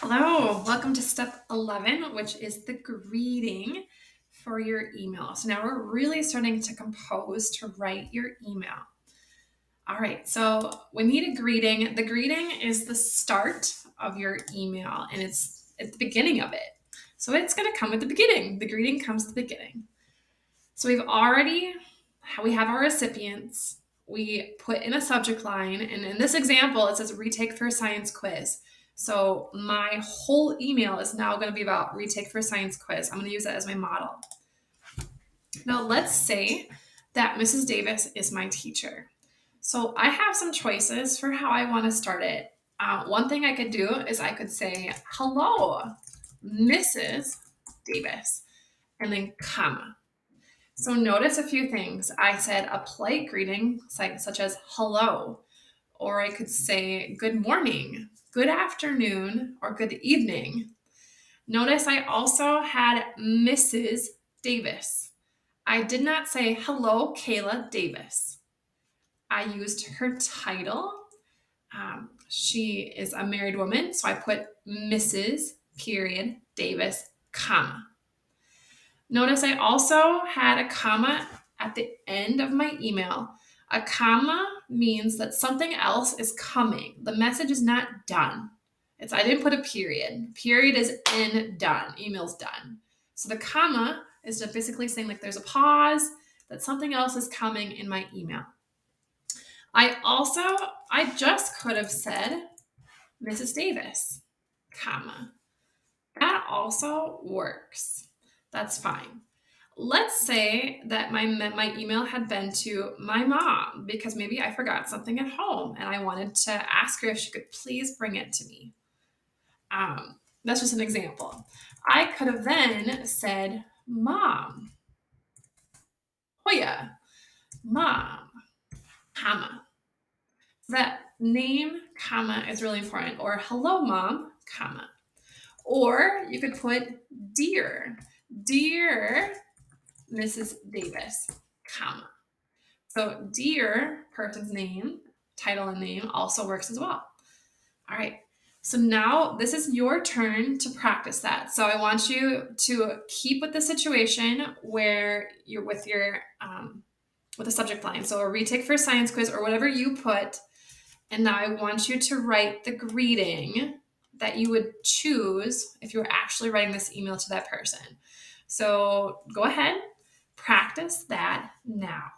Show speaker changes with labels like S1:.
S1: Hello, welcome to step 11, which is the greeting for your email. So now we're really starting to compose to write your email. All right, so we need a greeting. The greeting is the start of your email and it's at the beginning of it. So it's going to come at the beginning. The greeting comes at the beginning. So we have our recipients. We put in a subject line, and in this example, it says retake for a science quiz. So my whole email is now going to be about retake for a science quiz. I'm going to use that as my model. Now, let's say that Mrs. Davis is my teacher. So I have some choices for how I want to start it. One thing I could do is I could say, hello, Mrs. Davis, and then comma. So notice a few things. I said a polite greeting, such as hello, or I could say good morning, good afternoon, or good evening. Notice I also had Mrs. Davis. I did not say hello, Kayla Davis. I used her title. She is a married woman, so I put Mrs. period Davis, comma. Notice I also had a comma at the end of my email. A comma means that something else is coming. The message is not done. I didn't put a period. Period is in done. Email's done. So the comma is just basically saying like there's a pause, that something else is coming in my email. I just could have said Mrs. Davis, comma. That also works. That's fine. Let's say that my email had been to my mom because maybe I forgot something at home and I wanted to ask her if she could please bring it to me. That's just an example. I could have then said, Mom, Hoya, Mom, comma. That name, comma is really important. Or hello, Mom, comma. Or you could put dear Mrs. Davis, comma. So dear person's name, title and name also works as well. All right. So now this is your turn to practice that. So I want you to keep with the situation where you're with a subject line. So a retake for a science quiz or whatever you put. And now I want you to write the greeting that you would choose if you were actually writing this email to that person. So go ahead, practice that now.